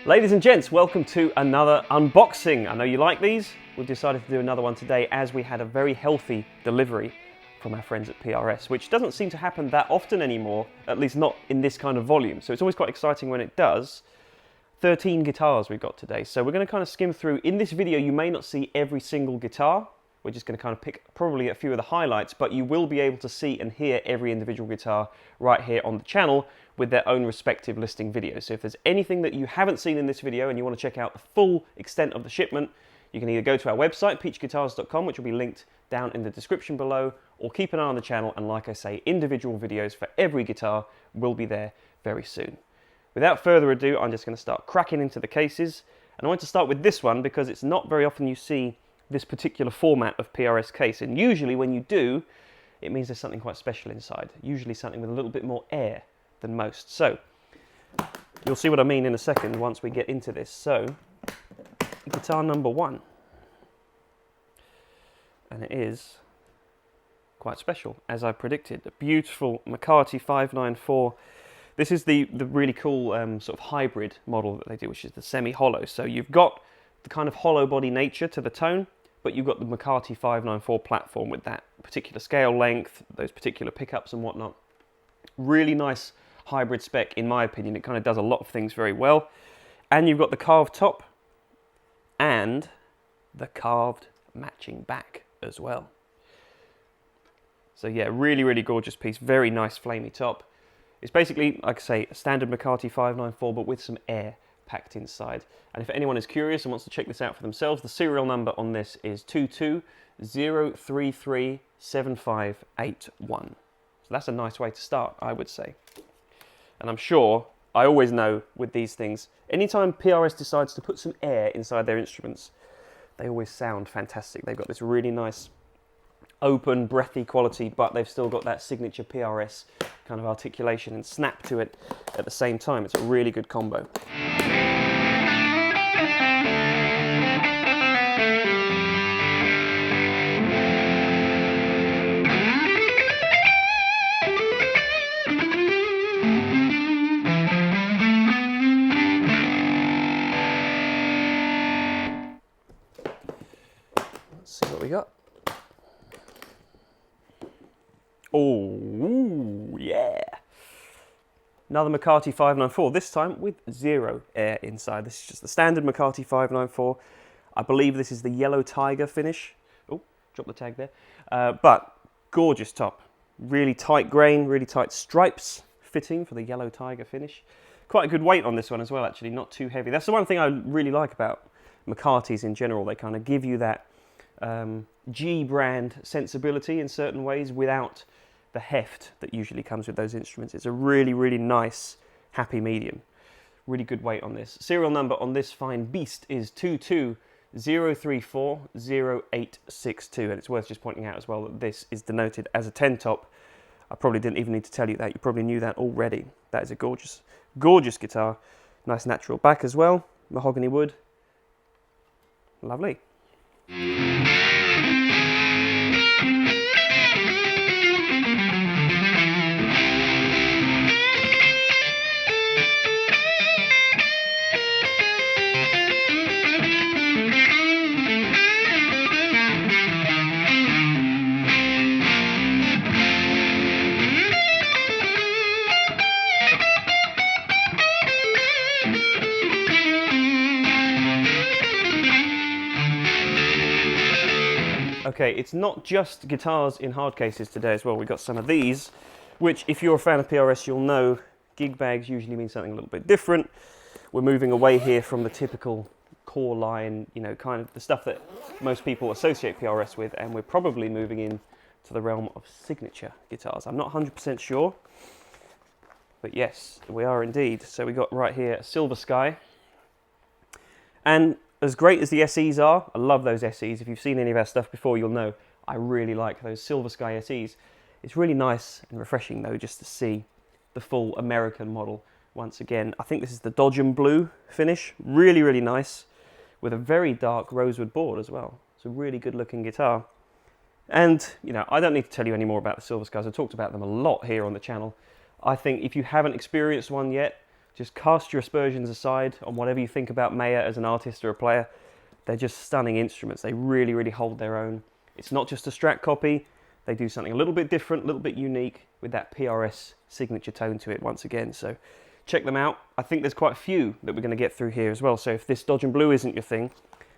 Ladies and gents, welcome to another unboxing. I know you like these. We've decided to do another one today as we had a very healthy delivery from our friends at PRS, which doesn't seem to happen that often anymore, at least not in this kind of volume. So it's always quite exciting when it does. 13 guitars we've got today. So we're going to kind of skim through. In this video, you may not see every single guitar. We're just going to kind of pick probably a few of the highlights, but you will be able to see and hear every individual guitar right here on the channel with their own respective listing videos. So if there's anything that you haven't seen in this video and you want to check out the full extent of the shipment, you can either go to our website, peachguitars.com, which will be linked down in the description below, or keep an eye on the channel, and like I say, individual videos for every guitar will be there very soon. Without further ado, I'm just going to start cracking into the cases, and I want to start with this one because it's not very often you see this particular format of PRS case, and usually when you do, it means there's something quite special inside, usually something with a little bit more air than most. So you'll see what I mean in a second once we get into this. So guitar number one, and it is quite special, as I predicted. A beautiful Mccarty 594. This is the really cool sort of hybrid model that they do, which is the semi-hollow. So you've got the kind of hollow body nature to the tone, but you've got the Mccarty 594 platform with that particular scale length, those particular pickups and whatnot. Really nice hybrid spec, in my opinion. It kind of does a lot of things very well. And you've got the carved top and the carved matching back as well. So yeah, really, really gorgeous piece. Very nice flamey top. It's basically, like I say, a standard Mccarty 594, but with some air packed inside. And if anyone is curious and wants to check this out for themselves, the serial number on this is 220337581. So that's a nice way to start, I would say. And I'm sure, I always know with these things, anytime PRS decides to put some air inside their instruments, they always sound fantastic. They've got this really nice open, breathy quality, but they've still got that signature PRS kind of articulation and snap to it at the same time. It's a really good combo. Let's see what we got. Oh, yeah. Another Mccarty 594, this time with zero air inside. This is just the standard Mccarty 594. I believe this is the yellow tiger finish. Oh, drop the tag there. But gorgeous top. Really tight grain, really tight stripes fitting for the yellow tiger finish. Quite a good weight on this one as well, actually, not too heavy. That's the one thing I really like about Mccartys in general. They kind of give you that G brand sensibility in certain ways without the heft that usually comes with those instruments. It's a really, really nice, happy medium. Really good weight on this. Serial number on this fine beast is 220340862, and it's worth just pointing out as well that this is denoted as a 10 top. I probably didn't even need to tell you that. You probably knew that already. That is a gorgeous, gorgeous guitar. Nice natural back as well. Mahogany wood. Lovely. Okay, it's not just guitars in hard cases today as well. We've got some of these, which if you're a fan of PRS, you'll know gig bags usually mean something a little bit different. We're moving away here from the typical core line, you know, kind of the stuff that most people associate PRS with, and we're probably moving in to the realm of signature guitars. I'm not 100% sure, but yes, we are indeed. So we got right here a Silver Sky, and as great as the SEs are, I love those SEs. If you've seen any of our stuff before, you'll know I really like those Silver Sky SEs. It's really nice and refreshing though just to see the full American model once again. I think this is the Dodge and Blue finish. Really, really nice, with a very dark rosewood board as well. It's a really good looking guitar. And, you know, I don't need to tell you any more about the Silver Skies. I've talked about them a lot here on the channel. I think if you haven't experienced one yet, Just cast your aspersions aside on whatever you think about Mayer as an artist or a player. They're just stunning instruments. They really, really hold their own. It's not just a Strat copy. They do something a little bit different, a little bit unique with that PRS signature tone to it once again. So check them out. I think there's quite a few that we're going to get through here as well. So if this Dodge and Blue isn't your thing,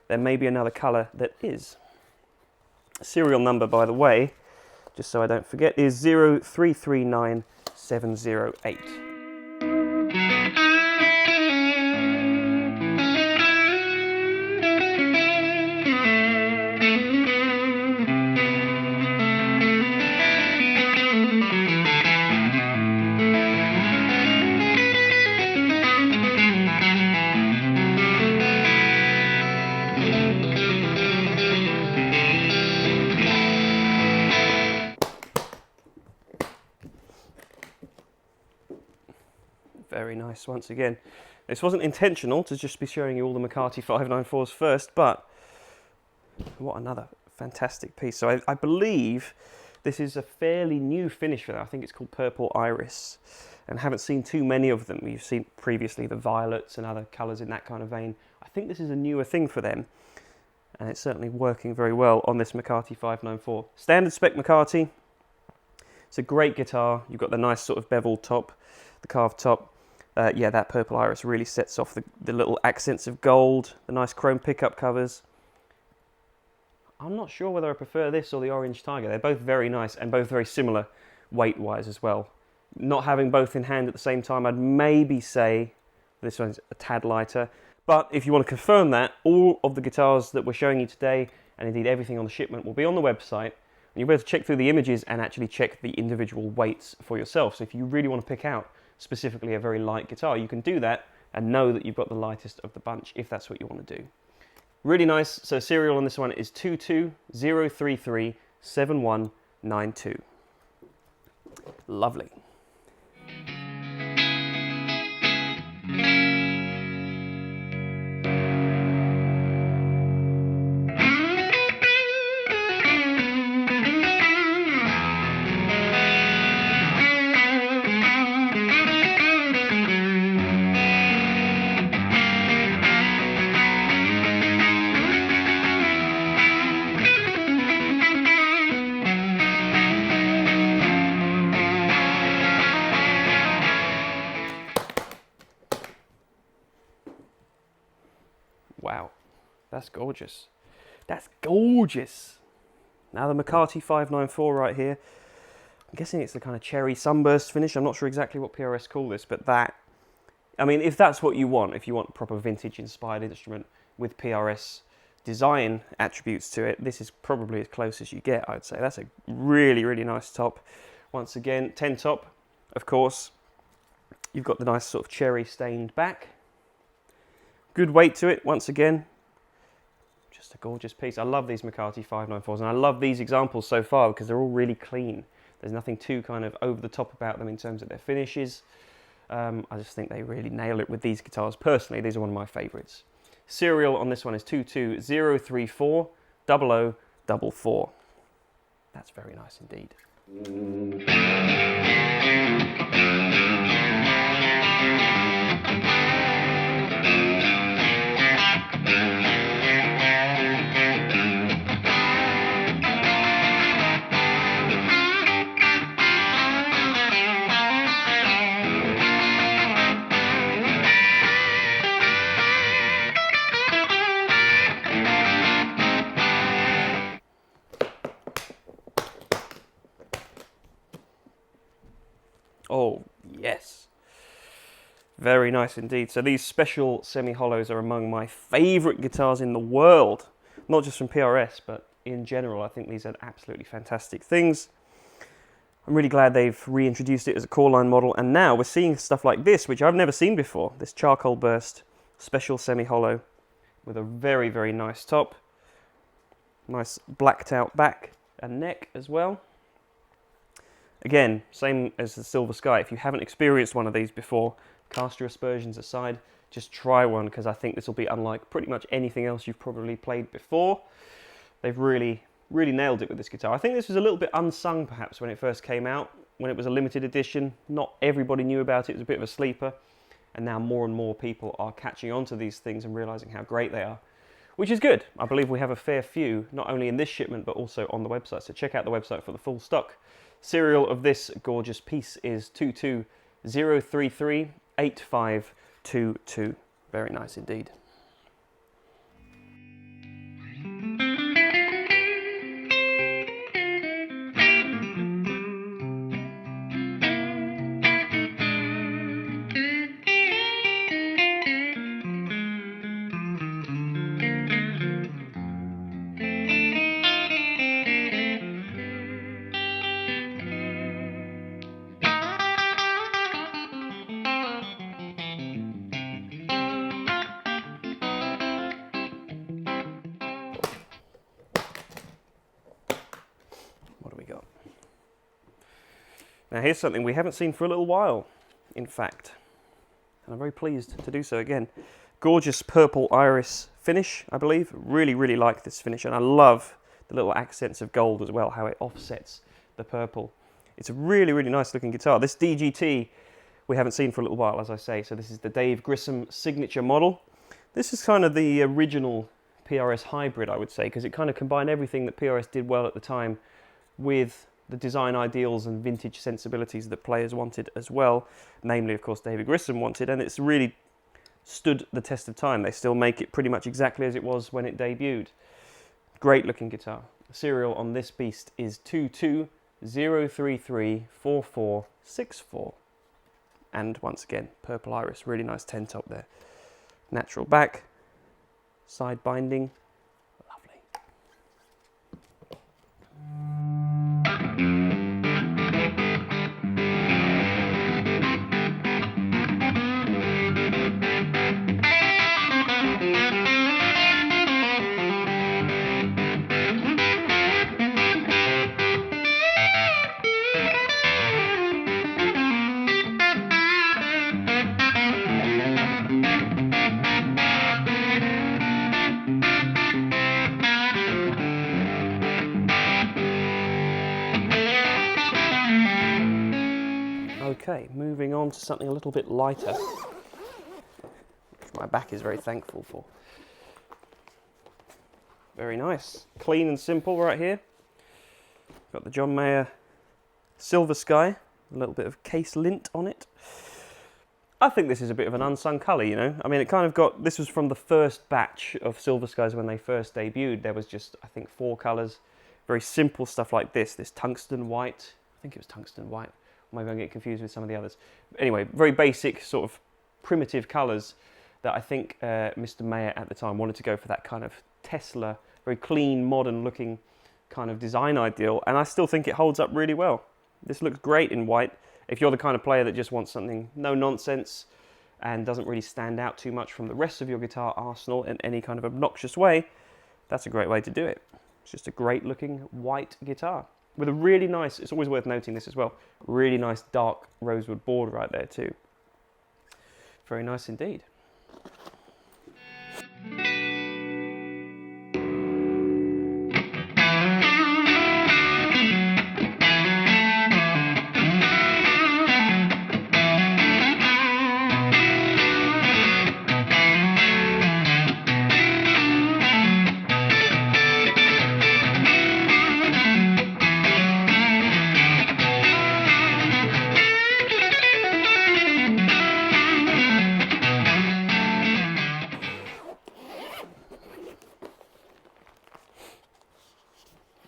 there may be another colour that is. Serial number, by the way, just so I don't forget, is 0339708. Very nice once again. This wasn't intentional to just be showing you all the Mccarty 594s first, but what another fantastic piece. So I believe this is a fairly new finish for that. I think it's called Purple Iris, and haven't seen too many of them. You've seen previously the violets and other colours in that kind of vein. I think this is a newer thing for them, and it's certainly working very well on this Mccarty 594. Standard spec Mccarty. It's a great guitar. You've got the nice sort of beveled top, the carved top. Yeah, that Purple Iris really sets off the little accents of gold, the nice chrome pickup covers. I'm not sure whether I prefer this or the Orange Tiger. They're both very nice and both very similar weight-wise as well. Not having both in hand at the same time, I'd maybe say this one's a tad lighter. But if you want to confirm that, all of the guitars that we're showing you today, and indeed everything on the shipment, will be on the website. And you'll be able to check through the images and actually check the individual weights for yourself. So if you really want to pick out specifically a very light guitar, you can do that and know that you've got the lightest of the bunch if that's what you want to do. Really nice. So serial on this one is 220337192. Lovely. Wow, that's gorgeous. That's gorgeous. Now the Mccarty 594 right here. I'm guessing it's the kind of cherry sunburst finish. I'm not sure exactly what PRS call this, but that, I mean, if that's what you want, if you want a proper vintage inspired instrument with PRS design attributes to it, this is probably as close as you get, I'd say. That's a really, really nice top. Once again, 10 top, of course. You've got the nice sort of cherry stained back. Good weight to it, once again. Just a gorgeous piece. I love these Mccarty 594s, and I love these examples so far because they're all really clean. There's nothing too kind of over the top about them in terms of their finishes. I just think they really nail it with these guitars. Personally, these are one of my favourites. Serial on this one is 220340044. That's very nice indeed. Oh, yes. Very nice indeed. So these special semi-hollows are among my favourite guitars in the world. Not just from PRS, but in general. I think these are absolutely fantastic things. I'm really glad they've reintroduced it as a core line model. And now we're seeing stuff like this, which I've never seen before. This charcoal burst special semi-hollow with a very, very nice top. Nice blacked out back and neck as well. Again, same as the Silver Sky. If you haven't experienced one of these before, cast your aspersions aside. Just try one, because I think this will be unlike pretty much anything else you've probably played before. They've really, really nailed it with this guitar. I think this was a little bit unsung, perhaps, when it first came out, when it was a limited edition. Not everybody knew about it. It was a bit of a sleeper. and now more and more people are catching on to these things and realizing how great they are, which is good. I believe we have a fair few, not only in this shipment, but also on the website. So check out the website for the full stock. Serial of this gorgeous piece is 220338522. Very nice indeed. Now here's something we haven't seen for a little while, in fact, and I'm very pleased to do so again. Gorgeous purple iris finish, I believe. Really, really like this finish, and I love the little accents of gold as well, how it offsets the purple. It's a really, really nice looking guitar. This DGT we haven't seen for a little while, as I say, so this is the Dave Grissom signature model. This is kind of the original PRS hybrid, I would say, because it kind of combined everything that PRS did well at the time with the design ideals and vintage sensibilities that players wanted as well, namely, of course, David Grissom wanted, and it's really stood the test of time. They still make it pretty much exactly as it was when it debuted. Great looking guitar. The serial on this beast is 220334464, and once again, purple iris, really nice 10 top there. Natural back, side binding. Okay, moving on to something a little bit lighter, which my back is very thankful for. Very nice, clean and simple right here. Got the John Mayer Silver Sky, a little bit of case lint on it. I think this is a bit of an unsung colour, you know. I mean, it kind of got, this was from the first batch of Silver Skies when they first debuted. There was just, I think, 4 colours. Very simple stuff like this tungsten white. I think it was tungsten white. Maybe I'm getting confused with some of the others. Anyway, very basic, sort of primitive colours that I think Mr. Mayer at the time wanted to go for that kind of Tesla, very clean, modern looking kind of design ideal, and I still think it holds up really well. This looks great in white. If you're the kind of player that just wants something no nonsense and doesn't really stand out too much from the rest of your guitar arsenal in any kind of obnoxious way, that's a great way to do it. It's just a great looking white guitar with a really nice, it's always worth noting this as well, really nice dark rosewood border right there too. Very nice indeed.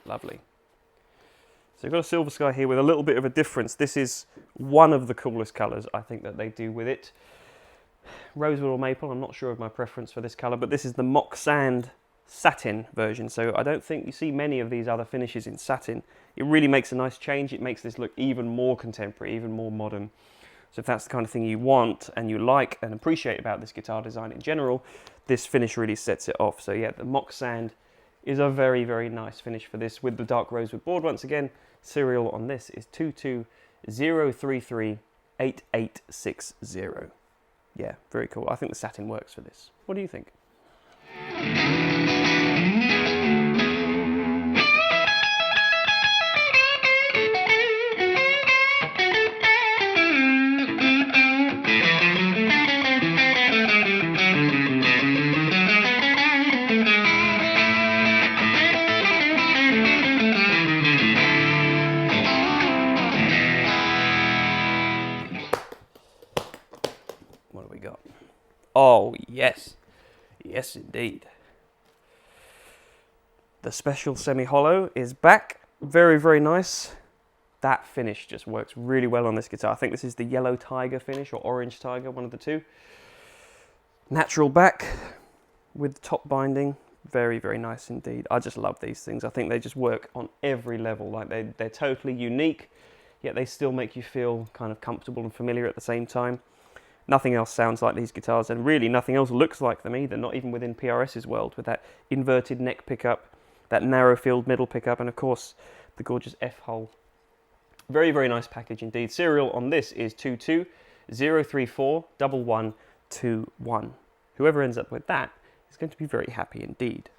Lovely. So you've got a Silver Sky here with a little bit of a difference. This is one of the coolest colours I think that they do with it. Rosewood or maple, I'm not sure of my preference for this colour, but this is the Mock Sand satin version, so I don't think you see many of these other finishes in satin. It really makes a nice change. It makes this look even more contemporary, even more modern. So if that's the kind of thing you want and you like and appreciate about this guitar design in general, this finish really sets it off. So yeah, the Mock Sand is a very, very nice finish for this with the dark rosewood board. Once again, serial on this is 220338860. Yeah, very cool. I think the satin works for this. What do you think? got? Oh, yes. Yes, indeed. The special semi-hollow is back. Very, very nice. That finish just works really well on this guitar. I think this is the yellow tiger finish or orange tiger, one of the two. Natural back with top binding. Very, very nice indeed. I just love these things. I think they just work on every level. Like they're totally unique, yet they still make you feel kind of comfortable and familiar at the same time. Nothing else sounds like these guitars, and really nothing else looks like them either, not even within PRS's world, with that inverted neck pickup, that narrow field middle pickup, and of course the gorgeous F-hole. Very, very nice package indeed. Serial on this is 220341121. Whoever ends up with that is going to be very happy indeed.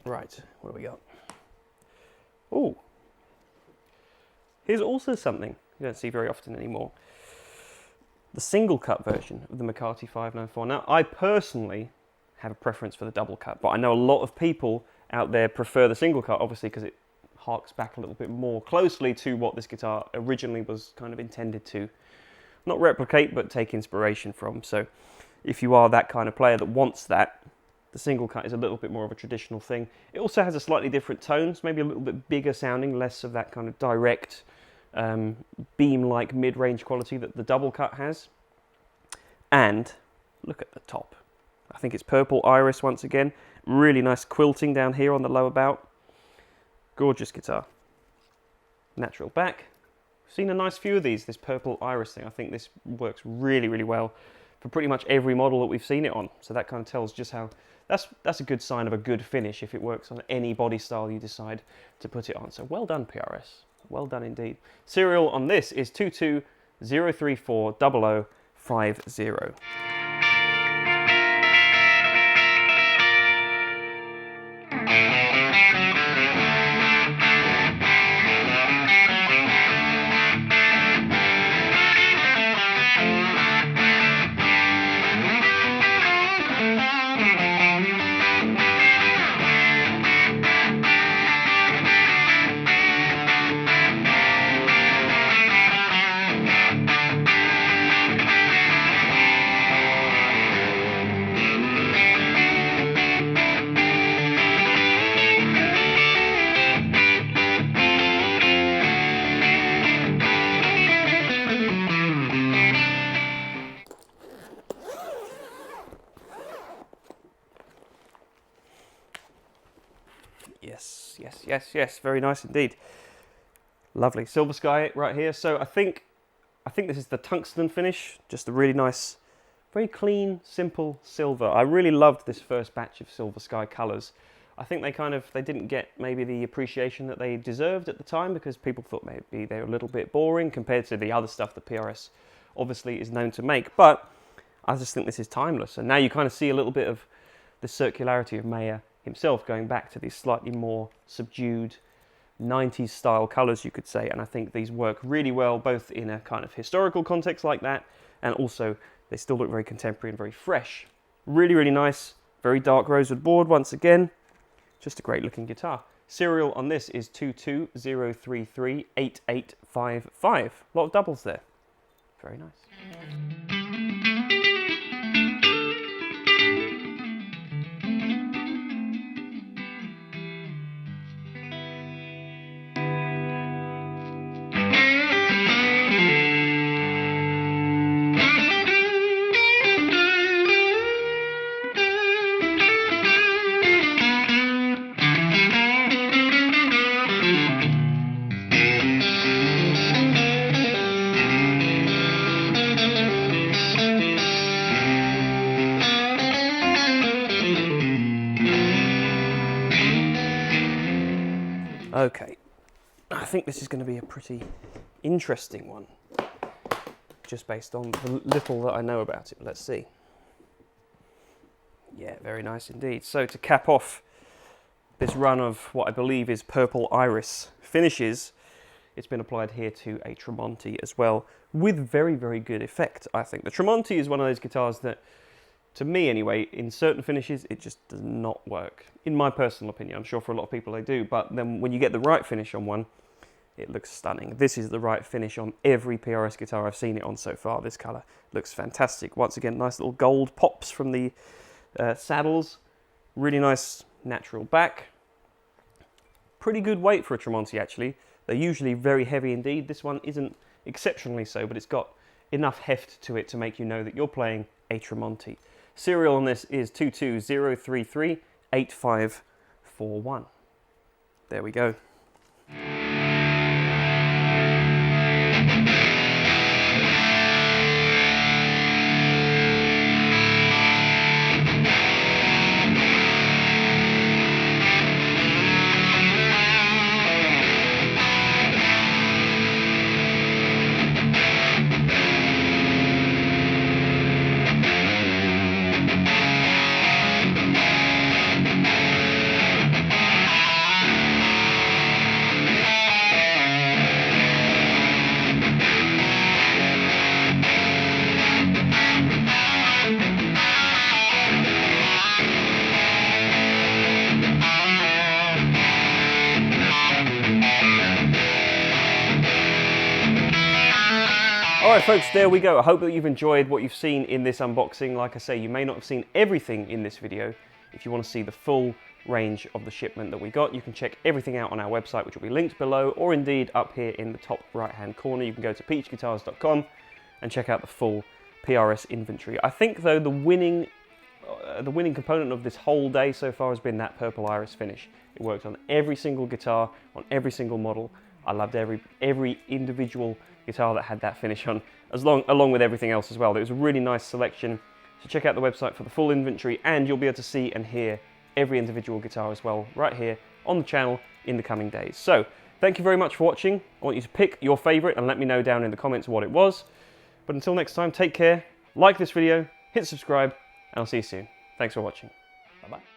Right, what do we got? Oh, here's also something you don't see very often anymore. The single cut version of the Mccarty 594. Now, I personally have a preference for the double cut, but I know a lot of people out there prefer the single cut, obviously, because it harks back a little bit more closely to what this guitar originally was kind of intended to not replicate, but take inspiration from. So if you are that kind of player that wants that, the single cut is a little bit more of a traditional thing. It also has a slightly different tones, maybe a little bit bigger sounding, less of that kind of direct beam-like mid-range quality that the double cut has. And look at the top. I think it's purple iris once again. Really nice quilting down here on the lower bout. Gorgeous guitar. Natural back. I've seen a nice few of these, this purple iris thing. I think this works really, really well for pretty much every model that we've seen it on. So that kind of tells just how, that's a good sign of a good finish if it works on any body style you decide to put it on. So well done, PRS. Well done indeed. Serial on this is 220340050. Yes, yes, yes, yes. Very nice indeed. Lovely silver sky right here. So I think this is the tungsten finish. Just a really nice, very clean, simple silver. I really loved this first batch of silver sky colours. I think they didn't get maybe the appreciation that they deserved at the time because people thought maybe they were a little bit boring compared to the other stuff that PRS obviously is known to make. But I just think this is timeless. And now you kind of see a little bit of the circularity of Mayer himself going back to these slightly more subdued 90s style colours, you could say. And I think these work really well both in a kind of historical context like that, and also they still look very contemporary and very fresh. Really, really nice. Very dark rosewood board once again. Just a great looking guitar. Serial on this is 220338855. A lot of doubles there. Very nice. Okay, I think this is going to be a pretty interesting one, just based on the little that I know about it. Let's see. Yeah, very nice indeed. So to cap off this run of what I believe is purple iris finishes, it's been applied here to a tremonti as well, with very, very good effect, I think. The tremonti is one of those guitars that, to me anyway, in certain finishes, it just does not work. In my personal opinion, I'm sure for a lot of people they do, but then when you get the right finish on one, it looks stunning. This is the right finish on every PRS guitar I've seen it on so far. This colour looks fantastic. Once again, nice little gold pops from the saddles. Really nice natural back. Pretty good weight for a tremonti actually. They're usually very heavy indeed. This one isn't exceptionally so, but it's got enough heft to it to make you know that you're playing a tremonti. Serial on this is 220338541. There we go. Alright folks, there we go. I hope that you've enjoyed what you've seen in this unboxing. Like I say, you may not have seen everything in this video. If you want to see the full range of the shipment that we got, you can check everything out on our website, which will be linked below, or indeed up here in the top right hand corner. You can go to peachguitars.com and check out the full PRS inventory. I think though the winning component of this whole day so far has been that purple iris finish. It worked on every single guitar, on every single model. I loved every individual guitar that had that finish on, along with everything else as well. It was a really nice selection. So check out the website for the full inventory, and you'll be able to see and hear every individual guitar as well right here on the channel in the coming days. So thank you very much for watching. I want you to pick your favorite and let me know down in the comments what it was. But until next time, take care, like this video, hit subscribe, and I'll see you soon. Thanks for watching. Bye-bye.